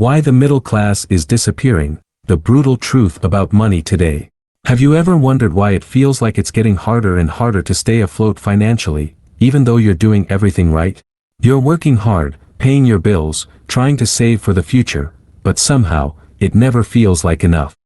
Why the middle class is disappearing, the brutal truth about money today. Have you ever wondered why it feels like it's getting harder and harder to stay afloat financially, even though you're doing everything right? You're working hard, paying your bills, trying to save for the future, but somehow, it never feels like enough.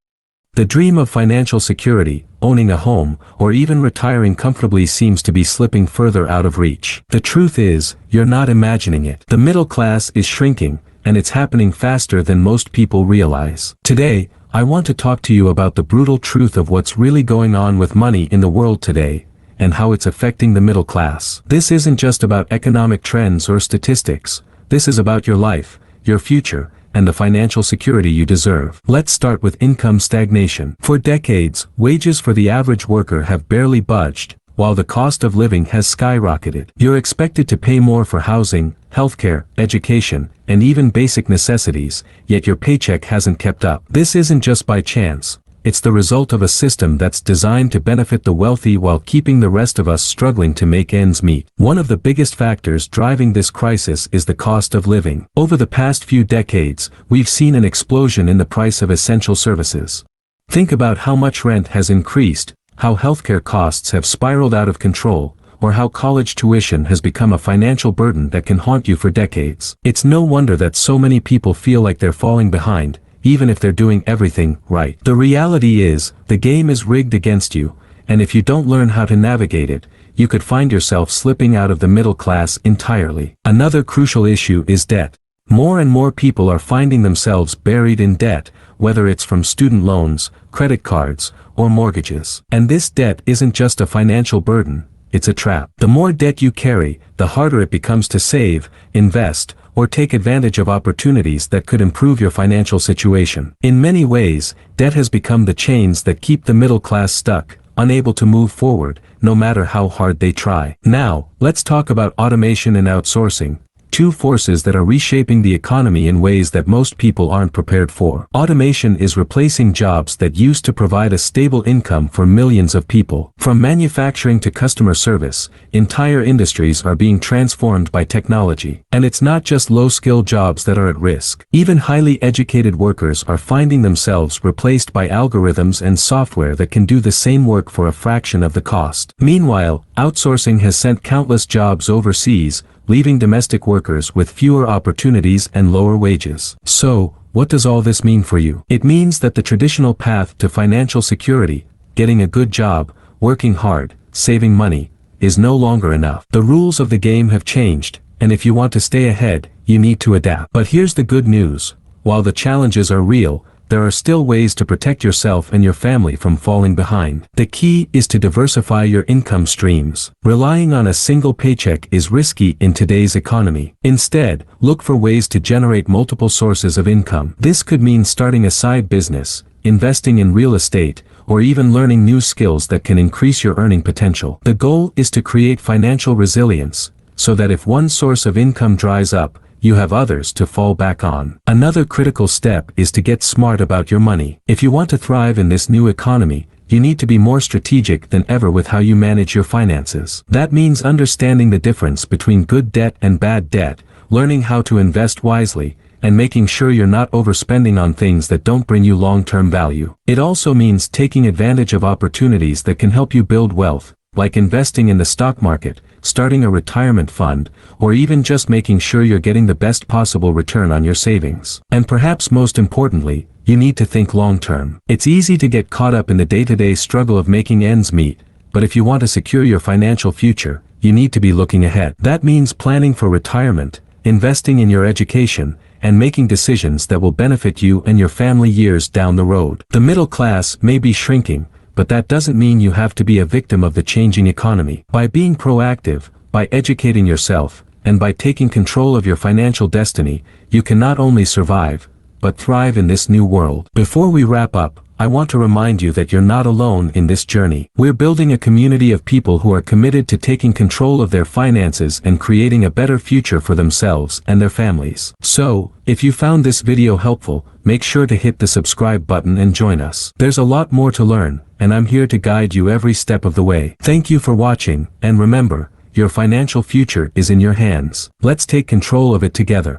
The dream of financial security, owning a home, or even retiring comfortably seems to be slipping further out of reach. The truth is, you're not imagining it. The middle class is shrinking, and it's happening faster than most people realize. Today, I want to talk to you about the brutal truth of what's really going on with money in the world today, and how it's affecting the middle class. This isn't just about economic trends or statistics. This is about your life, your future, and the financial security you deserve. Let's start with income stagnation. For decades, wages for the average worker have barely budged, while the cost of living has skyrocketed. You're expected to pay more for housing, healthcare, education, and even basic necessities, yet your paycheck hasn't kept up. This isn't just by chance. It's the result of a system that's designed to benefit the wealthy while keeping the rest of us struggling to make ends meet. One of the biggest factors driving this crisis is the cost of living. Over the past few decades, we've seen an explosion in the price of essential services. Think about how much rent has increased, how healthcare costs have spiraled out of control, or how college tuition has become a financial burden that can haunt you for decades. It's no wonder that so many people feel like they're falling behind, even if they're doing everything right. The reality is, the game is rigged against you, and if you don't learn how to navigate it, you could find yourself slipping out of the middle class entirely. Another crucial issue is debt. More and more people are finding themselves buried in debt, whether it's from student loans, credit cards, or mortgages. And this debt isn't just a financial burden, it's a trap. The more debt you carry, the harder it becomes to save, invest, or take advantage of opportunities that could improve your financial situation. In many ways, debt has become the chains that keep the middle class stuck, unable to move forward, no matter how hard they try. Now, let's talk about automation and outsourcing, two forces that are reshaping the economy in ways that most people aren't prepared for. Automation is replacing jobs that used to provide a stable income for millions of people. From manufacturing to customer service, entire industries are being transformed by technology. And it's not just low-skilled jobs that are at risk. Even highly educated workers are finding themselves replaced by algorithms and software that can do the same work for a fraction of the cost. Meanwhile, outsourcing has sent countless jobs overseas, leaving domestic workers with fewer opportunities and lower wages. So, what does all this mean for you? It means that the traditional path to financial security, getting a good job, working hard, saving money, is no longer enough. The rules of the game have changed, and if you want to stay ahead, you need to adapt. But here's the good news. While the challenges are real, there are still ways to protect yourself and your family from falling behind. The key is to diversify your income streams. Relying on a single paycheck is risky in today's economy. Instead, look for ways to generate multiple sources of income. This could mean starting a side business, investing in real estate, or even learning new skills that can increase your earning potential. The goal is to create financial resilience, so that if one source of income dries up, you have others to fall back on. Another critical step is to get smart about your money. If you want to thrive in this new economy, you need to be more strategic than ever with how you manage your finances. That means understanding the difference between good debt and bad debt, learning how to invest wisely, and making sure you're not overspending on things that don't bring you long-term value. It also means taking advantage of opportunities that can help you build wealth, like investing in the stock market, starting a retirement fund, or even just making sure you're getting the best possible return on your savings. And perhaps most importantly, you need to think long-term. It's easy to get caught up in the day-to-day struggle of making ends meet, but if you want to secure your financial future, you need to be looking ahead. That means planning for retirement, investing in your education, and making decisions that will benefit you and your family years down the road. The middle class may be shrinking, but that doesn't mean you have to be a victim of the changing economy. By being proactive, by educating yourself, and by taking control of your financial destiny, you can not only survive, but thrive in this new world. Before we wrap up, I want to remind you that you're not alone in this journey. We're building a community of people who are committed to taking control of their finances and creating a better future for themselves and their families. So, if you found this video helpful, make sure to hit the subscribe button and join us. There's a lot more to learn, and I'm here to guide you every step of the way. Thank you for watching, and remember, your financial future is in your hands. Let's take control of it together.